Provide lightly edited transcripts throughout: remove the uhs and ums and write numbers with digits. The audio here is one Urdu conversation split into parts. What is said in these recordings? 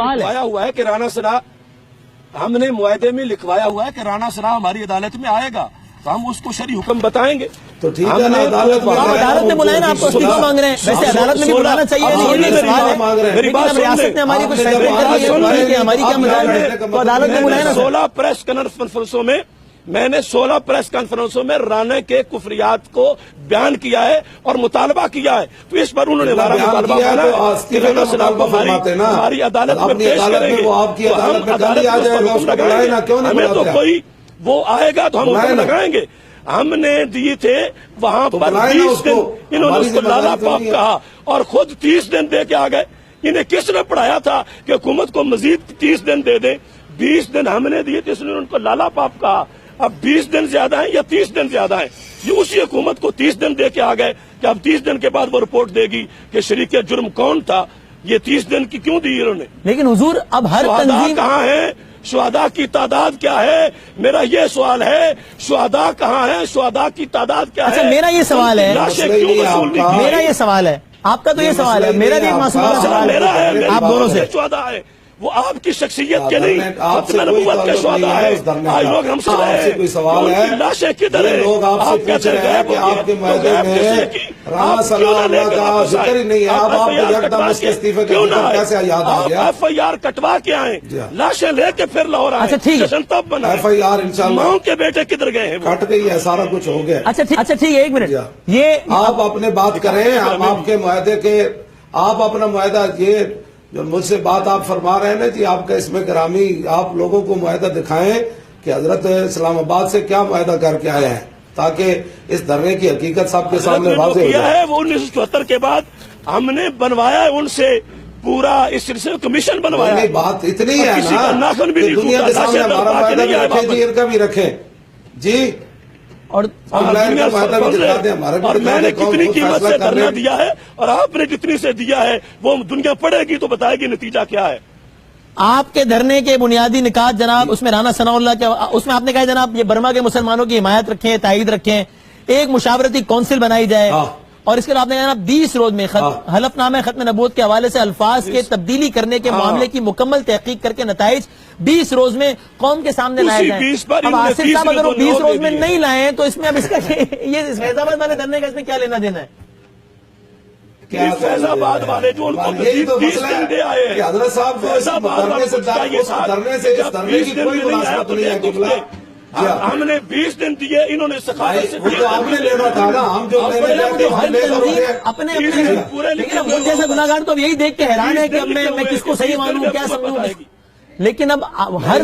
لکھوایا ہوا ہے کہ رانا سرا، ہم نے معاہدے میں لکھوایا ہوا ہے کہ رانا سرا ہماری عدالت میں آئے گا تو ہم اس کو شرعی حکم بتائیں گے. تو ٹھیک ہے نا، عدالت میں بلائیں نا، آپ کو استعفیٰ مانگ رہے ہیں، ویسے عدالت میں بھی بلانا چاہیے. لیکن اب ریاست نے ہماری کچھ فیصلے کر لیے کہ ہماری کیا مجال ہے، تو عدالت میں بلائیں نا. 16 پریس کانفرنسوں میں میں نے 16 پریس کانفرنسوں میں رانا کے کفریات کو بیان کیا ہے اور مطالبہ کیا ہے. تو اس پر انہوں نے ہمارا مطالبہ مانا کہ رانا صاحب کو ہماری عدالت میں پیش کریں گے. ہمیں تو کوئی وہ آئے گا تو ہم حکم لگائیں گے. ہم نے دیے تھے وہاں پر 20 دن، انہوں نے اس کو لالا پاپ کہا اور خود 30 دن دے کے آ گئے. انہیں کس نے پڑھایا تھا کہ حکومت کو مزید 30 دن دے دیں؟ 20 دن ہم نے دیے تھے، اس نے ان کو لالا پاپ کہا. اب 20 دن زیادہ ہیں یا 30 دن زیادہ ہیں؟ یہ اسی حکومت کو 30 دن دے کے آ گئے کہ اب 30 دن کے بعد وہ رپورٹ دے گی کہ شریک جرم کون تھا. یہ 30 دن کی کیوں دی انہوں نے؟ لیکن حضور اب ہر تنظیم کہاں ہے؟ شہداء کی تعداد کیا ہے؟ میرا یہ سوال ہے، شہداء کہاں ہیں؟ شہداء کی تعداد کیا ہے؟ اچھا میرا یہ سوال ہے، لاشیں کیوں وصول نہیں کی؟ میرا یہ سوال ہے، آپ کا تو یہ سوال ہے، میرا بھی ایک معصومانہ سوال ہے آپ دونوں سے. شہداء ہے وہ آپ کی شخصیت کے نہیں، ختم نبوت کے شہداء ہے. آج لوگ ہم سے کوئی سوال ہے، لاشیں کدھر ہیں؟ لوگ آپ سے پوچھ رہے ہیں کہ آپ کے معاہدے میں رانا صلاح اللہ کا ذکر ہی نہیں ہے. آپ یکدم اس کے استعفے کے بعد کیسے یاد آ گیا؟ ایف آئی آر کٹوا کے آئے، لاشیں لے کے پھر لاہور آئے. اچھا ٹھیک ہے، جنتب بنا ایف آئی آر انشاءاللہ ماؤں کے بیٹے کدھر گئے ہیں؟ کٹ گئی ہے، سارا کچھ ہو گیا. اچھا ٹھیک ہے، ایک منٹ. یہ آپ اپنے بات کریں، ہم آپ کے معاہدے کے، آپ اپنا معاہدہ، یہ جو مجھ سے بات آپ فرما رہے ہیں نا جی، آپ کا اس میں گرامی، آپ لوگوں کو معاہدہ دکھائیں کہ حضرت اسلام آباد سے کیا معاہدہ کر کے آئے ہیں تاکہ اس دھرنے کی حقیقت سب کے سامنے واضح ہو جائے. وہ 1974 کے بعد ہم نے بنوایا ان سے پورا اس سلسلے کمیشن بنوایا. نہیں بات اتنی ہے نا کہ دنیا کے سامنے ہمارا معاہدہ بھی رکھیں جی، ان کا بھی رکھیں جی، اور میں نے کتنی قیمت سے دھرنا دیا ہے اور آپ نے جتنی سے دیا ہے وہ دنیا پڑھے گی تو بتائے گی نتیجہ کیا ہے. آپ کے دھرنے کے بنیادی نکات جناب، اس میں رانا ثناء اللہ کے، اس میں آپ نے کہا جناب یہ برما کے مسلمانوں کی حمایت رکھیں، تائید رکھیں، ایک مشاورتی کونسل بنائی جائے، اور اس کے بعد آپ نے کہا جناب 20 روز میں حلف نامہ ختم نبوت کے حوالے سے الفاظ کے تبدیلی کرنے کے معاملے کی مکمل تحقیق کر کے نتائج 20 روز میں قوم کے سامنے لائے جائیں. اب آصف صاحب اگر وہ 20 روز میں نہیں لائیں تو اس میں اب اس کا یہ فیض آباد والے دھرنے کا اس میں کیا لینا دینا ہے؟ فیض آباد والے جو ان کو 20 دن دے آئے ہیں، حضرت صاحب دھرنے سے اس دھرنے کی کوئی مناسبت نہیں ہے. ہم نے 20 دن دیے، انہوں نے سخاوت سے وہ تو آپ نے لینا تھا نا، ہم جو اپنے لیکن مجھ جیسا گناہگار تو اب یہی دیکھ کے حیران ہے کہ اب میں کس کو صحیح مانوں، کیا سمجھوں. لیکن اب ہر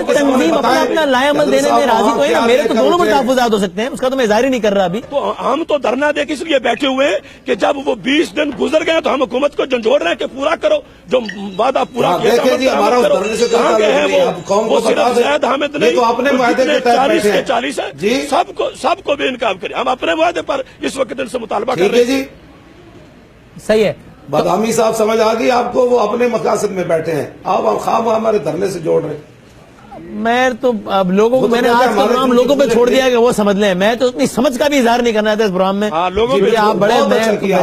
تنظیم اپنا لائے عمل دینے میں راضی تو ہے نا. میرے تو دونوں میں تحفظات ہو سکتے ہیں، اس کا تو میں ظاہر ہی نہیں کر رہا ابھی. تو ہم تو دھرنا دے کے اس لیے بیٹھے ہوئے ہیں کہ جب وہ 20 دن گزر گئے تو ہم حکومت کو جھنجھوڑ رہے ہیں کہ پورا کرو جو وعدہ پورا کیا. وہ صرف زید حامد نہیں، 40 ہے، سب کو بے انکار کریں. ہم اپنے معاہدے پر اس وقت ان سے مطالبہ کر رہے ہیں. صحیح ہے. بدامی صاحب سمجھ آ گئی آپ کو، وہ اپنے مقاصد میں بیٹھے ہیں، آپ خواہ ہمارے دھرنے سے جوڑ رہے ہیں. میں تو اب لوگوں کو، میں نے آج کا پروگرام لوگوں پہ چھوڑ دیا کہ وہ سمجھ لیں. میں تو اتنی سمجھ کا بھی اظہار نہیں کرنا تھا اس پروگرام میں. آپ بڑے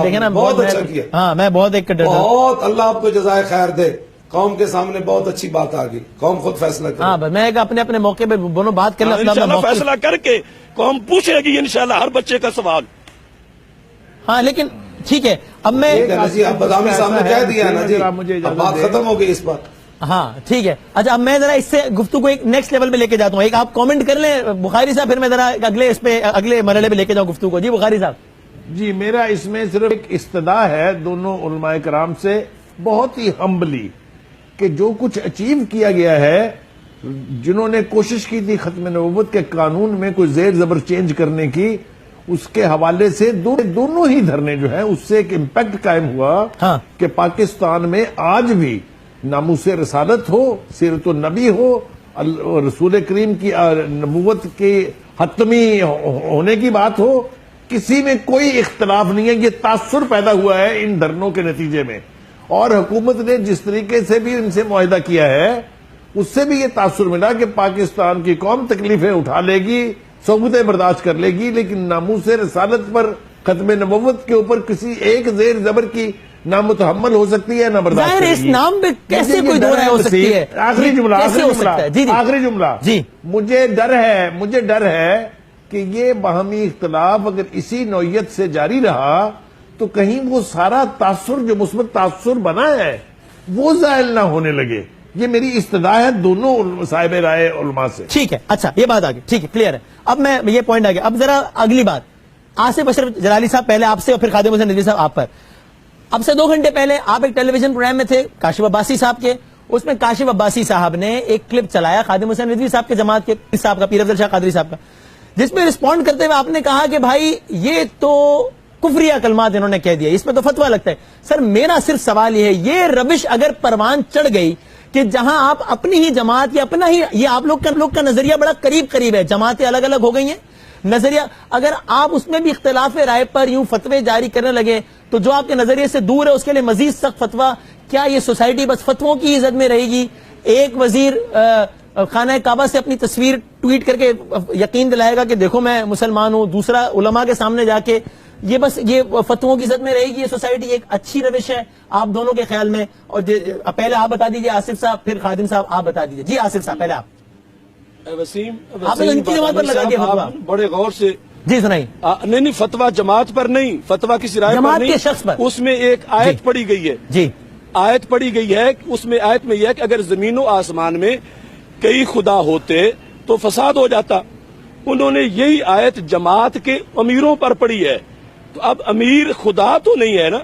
دیکھیں نا، بہت اچھا کیا. ہاں میں بہت ایک بہت، اللہ آپ کو جزائے خیر دے. قوم کے سامنے بہت اچھی بات آ گئی، قوم خود فیصلہ کرے. ہاں میں اپنے موقع پہ دونوں بات کر لیں، فیصلہ کر کے قوم پوچھے گی انشاءاللہ ہر بچے کا سوال. ہاں لیکن ٹھیک ہے، اب میں اب بدامی صاحب نے کہہ دیا نا جی، اب بات ختم ہو گئی اس پر. ہاں ٹھیک ہے. اچھا اب میں ذرا اس سے گفتگو ایک نیکسٹ لیول پہ لے کے جاتا ہوں. ایک آپ کامنٹ کر لیں بخاری صاحب، پھر میں ذرا اگلے مرحلے پہ لے کے جاؤں گفتگو کو. جی بخاری صاحب. جی میرا اس میں صرف ایک استدعا ہے دونوں علماء کرام سے، بہت ہی ہمبلی، کہ جو کچھ اچیو کیا گیا ہے، جنہوں نے کوشش کی تھی ختم نبوت کے قانون میں کوئی زیر زبر چینج کرنے کی، اس کے حوالے سے دونوں ہی دھرنے جو ہیں اس سے ایک امپیکٹ قائم ہوا کہ پاکستان میں آج بھی ناموس رسالت ہو، سیرت النبی ہو، رسول کریم کی نبوت کی حتمی ہونے کی بات ہو، کسی میں کوئی اختلاف نہیں ہے. یہ تاثر پیدا ہوا ہے ان دھرنوں کے نتیجے میں، اور حکومت نے جس طریقے سے بھی ان سے معاہدہ کیا ہے اس سے بھی یہ تاثر ملا کہ پاکستان کی قوم تکلیفیں اٹھا لے گی، صعوبتیں برداشت کر لے گی، لیکن ناموس رسالت پر، ختم نبوت کے اوپر کسی ایک زیر زبر کی نہ متحمل ہو سکتی ہے نہ برداشت ظاہر ہے اس نام پہ کیسے کوئی دو رائے ہو سکتی ہے؟ آخری جملہ آخری جملہ جی مجھے ڈر ہے کہ یہ باہمی اختلاف اگر اسی نوعیت سے جاری رہا تو کہیں وہ سارا تاثر جو مثبت تاثر بنا ہے وہ زائل نہ ہونے لگے. یہ میری استدعا ہے دونوں صاحب رائے علماء سے. ٹھیک ہے, اچھا یہ بات آگئی, ٹھیک ہے, کلیئر ہے. اب میں یہ پوائنٹ آگیا. اب ذرا اگلی بات, آصف اشرف جلالی صاحب پہلے آپ سے اور پھر خادم حسین رضوی صاحب آپ پر. اب سے 2 گھنٹے پہلے آپ ایک ٹیلی ویژن پروگرام میں تھے کاشف عباسی صاحب کے, اس میں کاشف عباسی صاحب نے ایک کلپ چلایا خادم حسین رضوی صاحب کے جماعت کے صاحب کا, پیر افضل شاہ قادری صاحب کا, جس میں رسپونڈ کرتے ہوئے آپ نے کہا کہ بھائی یہ تو کفریہ کلمات انہوں نے کہہ دیا, اس میں تو فتویٰ لگتا ہے. سر میرا صرف سوال یہ ہے, یہ روش اگر پروان چڑھ گئی کہ جہاں آپ اپنی ہی جماعت یا اپنا ہی, یہ آپ لوگ کا نظریہ بڑا قریب ہے, جماعتیں الگ الگ ہو گئی ہیں نظریہ, اگر آپ اس میں بھی اختلاف رائے پر یوں فتوے جاری کرنے لگے تو جو آپ کے نظریے سے دور ہے اس کے لیے مزید سخت فتویٰ, کیا یہ سوسائٹی بس فتووں کی عزت میں رہے گی؟ ایک وزیر خانہ کعبہ سے اپنی تصویر ٹویٹ کر کے یقین دلائے گا کہ دیکھو میں مسلمان ہوں, دوسرا علماء کے سامنے جا کے یہ بس یہ فتووں کی عزت میں رہے گی یہ سوسائٹی؟ ایک اچھی روش ہے آپ دونوں کے خیال میں؟ اور پہلے آپ بتا دیجئے آصف صاحب, پھر خادم صاحب آپ بتا دیجئے. جی آصف صاحب پہلے آپ. وسیم آپ نے ان کی جماعت پر لگا دیا فتویٰ, بڑے غور سے. جی سنائیں. نہیں فتویٰ جماعت پر نہیں, فتویٰ کسی رائے پر جماعت نہیں, کے شخص پر. اس میں ایک آیت پڑھی گئی ہے. جی آیت پڑھی گئی ہے, اس میں آیت میں یہ ہے کہ اگر زمین و آسمان میں کئی خدا ہوتے تو فساد ہو جاتا. انہوں نے یہی آیت جماعت کے امیروں پر پڑھی ہے, تو اب امیر خدا تو نہیں ہے نا,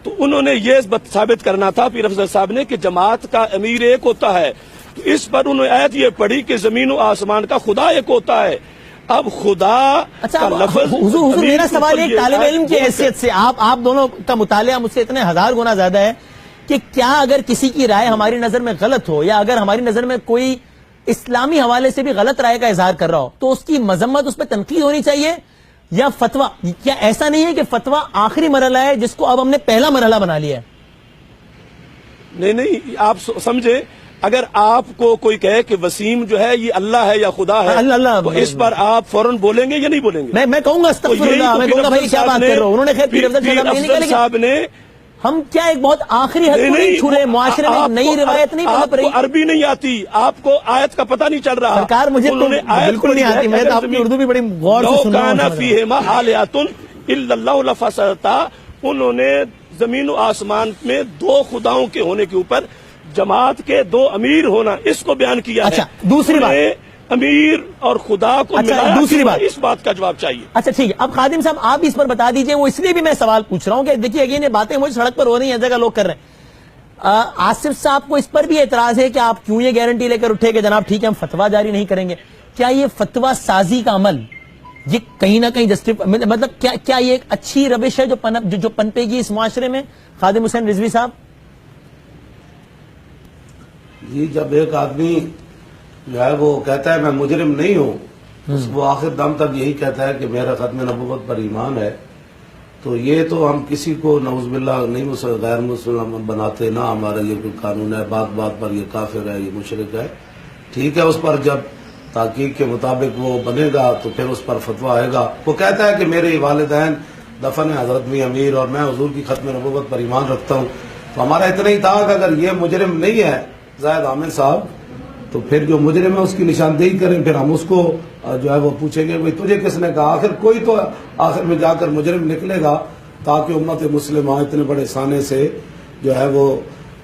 تو انہوں نے یہ ثابت کرنا تھا پیر افضل صاحب نے کہ جماعت کا امیر ایک ہوتا ہے, تو اس پر انہوں نے آیت یہ پڑھی کہ زمین و آسمان کا خدا ایک ہوتا ہے. اب خدا کا لفظ حضور میرا سوال ایک طالب علم کی حیثیت سے, آپ دونوں کا مطالعہ مجھ سے اتنے 1000 گنا زیادہ ہے کہ کیا اگر کسی کی رائے ہماری نظر میں غلط ہو یا اگر ہماری نظر میں کوئی اسلامی حوالے سے بھی غلط رائے کا اظہار کر رہا ہو تو اس کی مذمت, اس پہ تنقید ہونی چاہیے یا فتویٰ؟ کیا ایسا نہیں ہے کہ فتویٰ آخری مرحلہ ہے جس کو اب ہم نے پہلا مرحلہ بنا لیا ہے؟ نہیں آپ سمجھے, اگر آپ کو کوئی کہے کہ وسیم جو ہے یہ اللہ ہے یا خدا ہے اللہ تو اس پر آپ فوراً بولیں گے یا نہیں بولیں گے؟ میں کہوں گا استغفر اللہ, میں کہوں گا بھائی کیا بات کر رہے ہو. انہوں نے خیر پیر افضل صاحب نے ہم کیا ایک بہت آخری حد کو نہیں چھو رہے, معاشرے میں ایک نئی روایت نہیں پنپ رہی. عربی نہیں آتی, آپ کو آیت کا پتہ نہیں چل رہا. سرکار مجھے تو بالکل نہیں آتی, میں تو آپ کی اردو بھی بڑی غور سے سن رہا ہوں. لو کان فیہما آلہۃ الا اللہ لفسدتا, انہوں نے زمین و آسمان میں 2 خداؤں کے ہونے کے اوپر جماعت کے 2 امیر ہونا اس کو بیان کیا ہے. اچھا دوسری بات, امیر اور خدا کو ملایا, دوسری بات اس بات کا جواب چاہیے. اچھا ٹھیک ہے, اب خادم صاحب آپ اس پر بتا دیجئے. وہ اس لیے بھی میں سوال پوچھ رہا ہوں کہ دیکھیے یہ باتیں مجھے سڑک پر ہو رہی ہیں, جگہ لوگ کر رہے ہیں. آصف صاحب کو اس پر بھی اعتراض ہے کہ آپ کیوں یہ گارنٹی لے کر اٹھے کہ جناب ٹھیک ہے ہم فتویٰ جاری نہیں کریں گے. کیا یہ فتویٰ سازی کا عمل یہ کہیں نہ کہیں مطلب کیا یہ ایک اچھی روش ہے جو پنپے گی اس معاشرے میں؟ خادم حسین رضوی صاحب. جی جب ایک آدمی جو ہے وہ کہتا ہے میں مجرم نہیں ہوں, وہ آخر دم تک یہی کہتا ہے کہ میرا ختم نبوت پر ایمان ہے, تو یہ تو ہم کسی کو نعوذ باللہ نہیں غیر مسلم بناتے, نہ ہمارا یہ کوئی قانون ہے بات بات پر یہ کافر ہے یہ مشرک ہے. ٹھیک ہے, اس پر جب تحقیق کے مطابق وہ بنے گا تو پھر اس پر فتویٰ آئے گا. وہ کہتا ہے کہ میرے والدین دفن ہے حضرت می امیر اور میں حضور کی ختم نبوت پر ایمان رکھتا ہوں, تو ہمارا اتنا ہی تھا کہ اگر یہ مجرم نہیں ہے زاہد عامر صاحب تو پھر جو مجرم ہے اس کی نشاندہی کریں, پھر ہم اس کو جو ہے وہ پوچھیں گے تجھے کس نے کہا. آخر کوئی تو آخر میں جا کر مجرم نکلے گا تاکہ امت مسلمہ اتنے بڑے سانے سے جو ہے وہ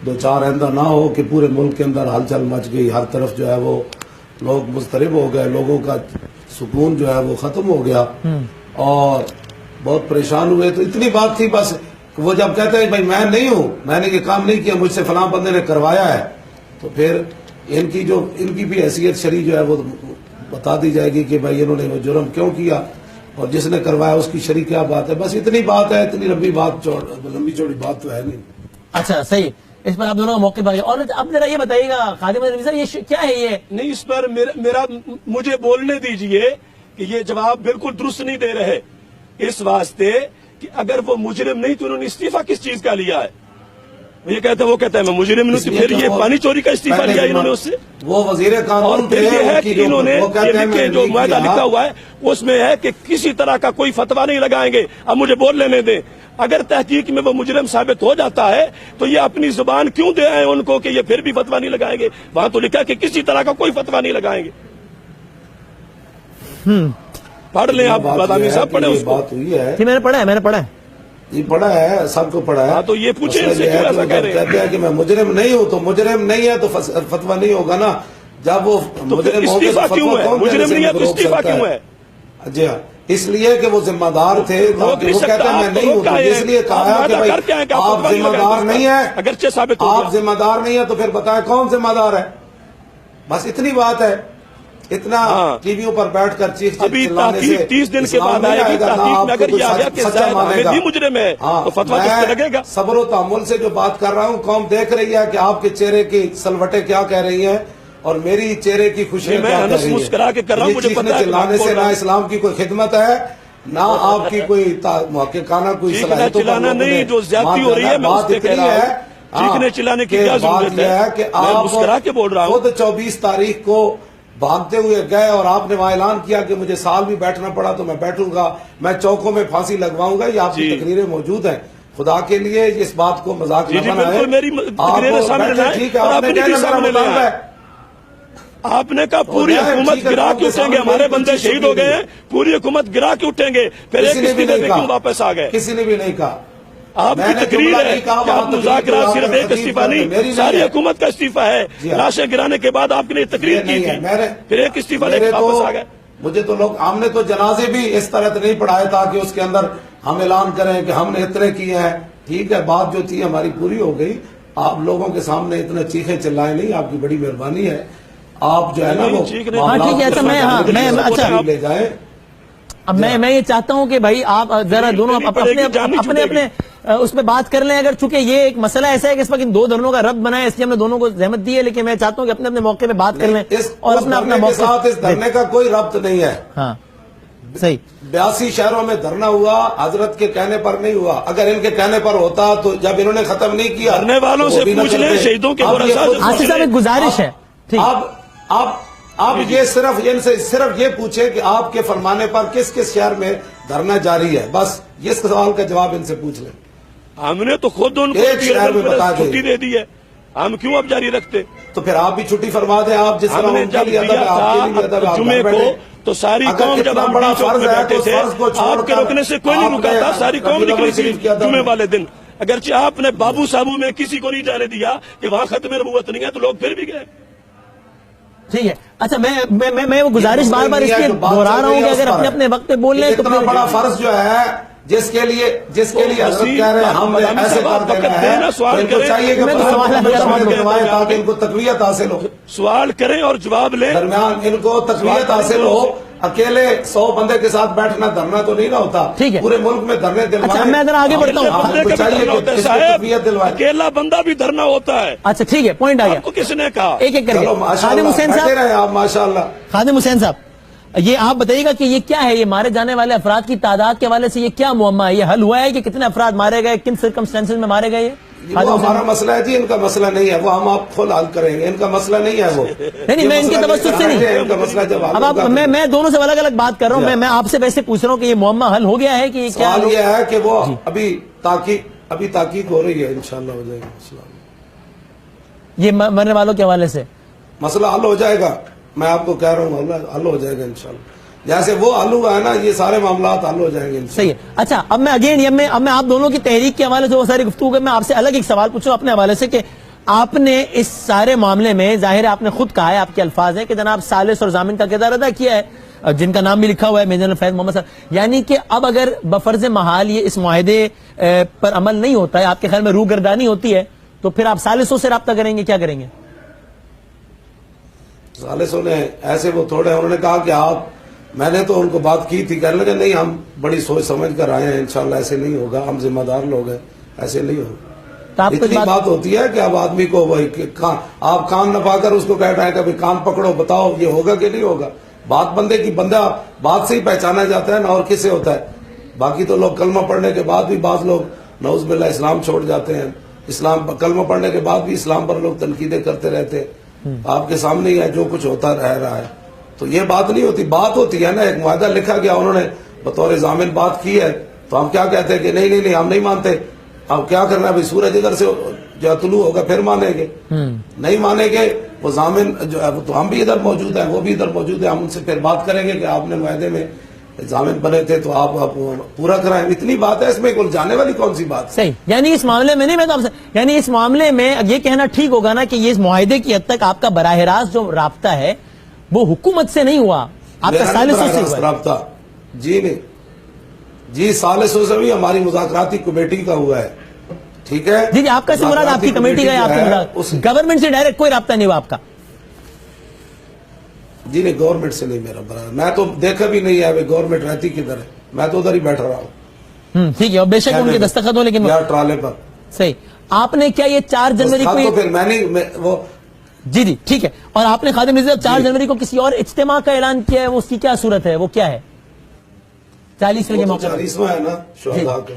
2-4 آئندہ نہ ہو کہ پورے ملک کے اندر ہلچل مچ گئی, ہر طرف جو ہے وہ لوگ مضطرب ہو گئے, لوگوں کا سکون جو ہے وہ ختم ہو گیا اور بہت پریشان ہوئے. تو اتنی بات تھی بس. وہ جب کہتے ہیں بھائی میں نہیں ہوں, میں نے یہ کام نہیں کیا, مجھ سے فلاں بندے نے کروایا ہے, تو پھر ان کی بھی حیثیت شرعی جو ہے وہ بتا دی جائے گی کہ بھائی انہوں نے وہ جرم کیوں کیا اور جس نے کروایا اس کی شرعی کیا بات ہے. بس اتنی بات ہے, اتنی لمبی چوڑی بات تو ہے نہیں. اچھا صحیح, اس پر آپ دونوں کا موقف آ گیا. اور اب ذرا یہ بتائیے گا خادم رضوی صاحب یہ کیا ہے یہ نہیں, اس پر مجھے بولنے دیجئے کہ یہ جواب بالکل درست نہیں دے رہے, اس واسطے کہ اگر وہ مجرم نہیں تو انہوں نے استعفیٰ کس چیز کا لیا ہے؟ یہ کہتا ہے, وہ کہتا ہے میں مجرم نہیں, تو پھر یہ پانی چوری کا استعفیٰ لیا انہوں نے اس سے. وہ وزیر قانون, اور پھر یہ ہے کہ انہوں نے جو معاہدہ لکھا ہوا ہے اس میں ہے کہ کسی طرح کا کوئی فتویٰ نہیں لگائیں گے. اب مجھے بول لینے دیں, اگر تحقیق میں وہ مجرم ثابت ہو جاتا ہے تو یہ اپنی زبان کیوں دے آئے ان کو کہ یہ پھر بھی فتویٰ نہیں لگائیں گے؟ وہاں تو لکھا کہ کسی طرح کا کوئی فتویٰ نہیں لگائیں گے. پڑھ لیں آپ بادامی صاحب، پڑھیں اس کو. بات ہوئی ہے میں نے پڑھا ہے جی، پڑھا ہے، سب کو پڑھا ہے. ہاں تو یہ پوچھیں ان سے کیوں ایسا کہہ رہے ہیں؟ کہتے ہیں کہ میں مجرم نہیں ہوں، تو مجرم نہیں ہے تو فتویٰ نہیں ہوگا نا. جب وہ مجرم ہو استعفیٰ کیوں ہے؟ مجرم نہیں ہے تو استعفیٰ کیوں ہے؟ جی ہاں، اس لیے کہ وہ ذمہ دار تھے. وہ کہتے ہیں میں نہیں ہوں، تو اس لیے کہا کہ بھائی آپ ذمہ دار نہیں ہیں. اگرچہ ثابت ہو آپ ذمہ دار نہیں ہیں تو پھر بتائیں کون ذمہ دار ہے. بس اتنی بات ہے. اتنا ٹی ویوں پر بیٹھ کر چیخ ابھی تحقیق 30 دن کے بعد آئے گی. تحقیق میں اگر یہ آ گیا کہ زاہد حامد ہی مجرم ہے تو فتویٰ کس پہ لگے گا؟ صبر و تحمل سے جو بات کر رہا ہوں، قوم دیکھ رہی ہے کہ آپ کے چہرے کی سلوٹیں کیا کہہ رہی ہیں اور میری چہرے کی خوشیاں کیا کہہ رہی ہیں. مسکرا کے کر رہا ہوں، مجھے پتہ ہے چلانے سے نہ اسلام کی کوئی خدمت ہے، نہ آپ کی کوئی محققانہ کوئی صلاحیتوں پر نہیں. جو زیادتی ہو رہی ہے میں اس پہ کہہ رہا ہوں، چیخنے چلانے کی کیا ضرورت ہے؟ کہ میں مسکرا کے بول رہا ہوں. خود 24 تاریخ کو بھاگتے ہوئے گئے اور آپ نے وہاں اعلان کیا کہ مجھے سال بھی بیٹھنا پڑا تو میں بیٹھوں گا، میں چوکوں میں پھانسی لگواؤں گا. یہ آپ کی تقریریں موجود ہیں. خدا کے لیے اس بات کو مذاق نہ بنائیں. میری تقریریں سامنے لائیں. ٹھیک ہے، آپ نے کہا سامنے لائیں. آپ نے کہا پوری حکومت گرا کے اٹھیں گے، ہمارے بندے شہید ہو گئے ہیں، پوری حکومت گرا کے اٹھیں گے. پھر ایک استعفے پہ کیوں واپس آ گئے؟ کسی نے بھی نہیں کہا. آپ کی تقریر ہے کہ آپ مذاکرات صرف ایک استعفیٰ نہیں، ساری حکومت کا استعفیٰ ہے. لاشیں گرانے کے بعد آپ نے تقریر کی تھی، پھر ایک استعفیٰ لے کے واپس آ گئے. مجھے تو لوگ، ہم نے تو جنازے بھی اس طرح نہیں پڑھائے تاکہ اس کے اندر ہم اعلان کریں کہ ہم نے اتنے کیے ہیں. ٹھیک ہے، بات جو تھی ہماری پوری ہو گئی. آپ لوگوں کے سامنے اتنے چیخیں چلائے نہیں، آپ کی بڑی مہربانی ہے. آپ جو ہے نا وہ ٹھیک ہے. لے جائیں. اب میں یہ چاہتا ہوں کہ بھائی آپ ذرا دونوں اپنے اس پہ بات کر لیں. اگر چونکہ یہ ایک مسئلہ ایسا ہے کہ اس وقت ان دو دھرنوں کا رد بنا ہے، اس لیے ہم نے دونوں کو زحمت دی ہے، لیکن میں چاہتا ہوں کہ اپنے اپنے موقع پہ بات کر لیں اور اپنا موقع. اس دھرنے کا کوئی ربط نہیں ہے. ہاں صحیح. 82 شہروں میں دھرنا ہوا، حضرت کے کہنے پر نہیں ہوا. اگر ان کے کہنے پر ہوتا تو جب انہوں نے ختم نہیں کیا، دھرنے والوں سے پوچھ لیں، شہیدوں کے آصف صاحب ایک گزارش ہے. آپ یہ صرف یہ پوچھیں کہ آپ کے فرمانے پر کس کس شہر میں دھرنا جاری ہے. بس یہ سوال کا جواب ان سے پوچھ لیں. ہم نے تو خود ان کو ایک شہر میں بتا دیں چھٹی دے دی ہے، ہم کیوں اب جاری رکھتے؟ تو پھر آپ بھی چھٹی فرما دیں. آپ جس طرح ہم نے جب دیا تھا جمعے کو تو ساری قوم جب ہم بڑا فرض بیٹھے تھے، آپ کے روکنے سے کوئی نہیں رکا تھا. ساری قوم نکلی تھی جمعے والے دن. اگرچہ آپ نے بابو صابو میں کسی کو نہیں جانے دیا کہ وہاں ختم نبوت نہیں ہے، تو لوگ پھر بھی گئے. ٹھیک ہے. اچھا میں وہ گزارش بار بار اس لیے دہرا رہا ہوں کہ اگر اپنے اپنے وقت پہ بول لیں تو اتنا بڑا فرض جو ہے جس کے لیے حضرت کہہ رہے ہیں ہم ایسے کر دینا ہے، ان کو چاہیے کہ تاکہ ان کو تقویت حاصل ہو. سوال کریں اور جواب لیں. درمیان ان کو تقویت حاصل ہو. اکیلے 100 بندے کے ساتھ بیٹھنا دھرنا تو نہیں نہ ہوتا. ٹھیک ہے، پورے ملک میں دھرنے دلوائیں. اچھا میں ذرا آگے بڑھتا ہوں. اکیلا بندہ بھی دھرنا ہوتا ہے. اچھا ٹھیک ہے، پوائنٹ آ گیا. آپ کو کس نے کہا؟ ایک ایک کر کے. خادم حسین صاحب، ماشاء اللہ. خادم حسین صاحب، یہ آپ بتائیے گا کہ یہ کیا ہے؟ یہ مارے جانے والے افراد کی تعداد کے حوالے سے یہ کیا معمہ ہے؟ یہ حل ہوا ہے کہ کتنے افراد مارے گئے، کن سرکمسٹانسز میں مارے گئے؟ وہ ہمارا مسئلہ ہے جی، ان کا مسئلہ نہیں ہے. وہ ہم آپ خود حل کریں گے. ان کا مسئلہ نہیں ہے. وہ نہیں، میں ان کے توسط سے نہیں. ان کا مسئلہ جب اب آپ میں دونوں سے الگ الگ بات کر رہا ہوں. میں آپ سے ویسے پوچھ رہا ہوں کہ یہ معمہ حل ہو گیا ہے کہ کیا؟ سوال یہ ہے کہ وہ ابھی تحقیق ہو رہی ہے، انشاءاللہ ہو جائے گا. یہ مرنے والوں کے حوالے سے مسئلہ حل ہو جائے گا. میں آپ کو کہہ رہا ہوں حل ہو جائے گا انشاءاللہ. جیسے وہ حل ہوا ہے نا، یہ سارے معاملات حل ہو جائیں گے. صحیح ہے. اچھا اب میں اب میں آپ دونوں کی تحریک کے حوالے سے وہ ساری گفتگو میں آپ سے الگ ایک سوال پوچھوں اپنے حوالے سے کہ آپ نے اس سارے معاملے میں ظاہر آپ نے خود کہا ہے، آپ کے الفاظ ہیں کہ جناب ثالث اور ضامن کا کردار ادا کیا ہے، جن کا نام بھی لکھا ہوا ہے میجر فیض محمد صاحب. یعنی کہ اب اگر بفرض محال یہ اس معاہدے پر عمل نہیں ہوتا ہے، آپ کے خیال میں روح گردانی ہوتی ہے، تو پھر آپ ثالثوں سے رابطہ کریں گے؟ کیا کریں گے؟ ثالثوں نے ایسے وہ تھوڑے، انہوں نے کہا کہ میں نے تو ان کو بات کی تھی، کہنے لگے نہیں ہم بڑی سوچ سمجھ کر آئے ہیں، انشاءاللہ ایسے نہیں ہوگا، ہم ذمہ دار لوگ ہیں، ایسے نہیں ہوگا. اتنی بات ہوتی ہے کہ اب آدمی کو وہی آپ کان نہ پا کر اس کو کہہ رہے ہیں کہ کان پکڑو، بتاؤ یہ ہوگا کہ نہیں ہوگا. بات بندہ بات سے ہی پہچانا جاتا ہے نہ اور کس سے ہوتا ہے. باقی تو لوگ کلمہ پڑھنے کے بعد بھی بعض لوگ نعوذ باللہ اسلام چھوڑ جاتے ہیں. کلمہ پڑھنے کے بعد بھی اسلام پر لوگ تنقیدیں کرتے رہتے ہیں. آپ کے سامنے ہی ہے جو کچھ ہوتا رہ رہا ہے. تو یہ بات نہیں ہوتی. بات ہوتی ہے نا، ایک معاہدہ لکھا گیا، انہوں نے بطور ضامن بات کی ہے، تو ہم کیا کہتے ہیں کہ نہیں نہیں نہیں ہم نہیں مانتے. اب کیا کرنا ہے بھائی, سورج ادھر سے جو طلوع ہوگا پھر مانیں گے, نہیں مانیں گے وہ ضامن جو ہے تو ہم بھی ادھر موجود ہیں, وہ بھی ادھر موجود ہیں, ہم ان سے پھر بات کریں گے کہ آپ نے معاہدے میں ضامن بنے تھے تو آپ پورا کرائیں. اتنی بات ہے, اس میں کوئی جانے والی کون سی بات. صحیح, یعنی اس معاملے میں نہیں, میں تو آپ سے یعنی اس معاملے میں یہ کہنا ٹھیک ہوگا نا کہ یہ اس معاہدے کی حد تک آپ کا براہ راست جو رابطہ ہے وہ حکومت سے نہیں ہوا, آپ کا ثالثوں سے ہوا رابطہ. جی نہیں جی, ثالثوں سے بھی ہماری مذاکراتی کمیٹی کا ہوا ہے. ٹھیک ہے جی, آپ کا سے مراد آپ کی کمیٹی کا ہے, آپ کی گورنمنٹ سے ڈائریکٹ کوئی رابطہ نہیں ہوا آپ کا. جی نہیں, گورنمنٹ سے نہیں میرا برابر, میں تو دیکھا بھی نہیں ہے گورنمنٹ رہتی کدھر ہے, میں تو ادھر ہی بیٹھ رہا ہوں. ٹھیک ہے, اور بے شک ان کے دستخط ہو لیکن ٹرالے پر. صحیح, آپ نے کیا یہ 4 جنوری کو پھر میں نہیں وہ جی جی ٹھیک ہے, اور آپ نے خادم رضا 4 جنوری کو کسی اور اجتماع کا اعلان کیا ہے, وہ اس کی کیا صورت ہے, وہ کیا ہے 40ویں کے موقع 40واں ہے نا شہداء کا.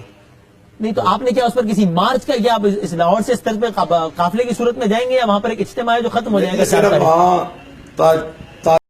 نہیں تو آپ نے کیا اس پر کسی مارچ کا, یا اس لاہور سے اس طرف پہ قافلے کی صورت میں جائیں گے, یا وہاں پر ایک اجتماع ہے جو ختم ہو جائے گا؟ صرف وہاں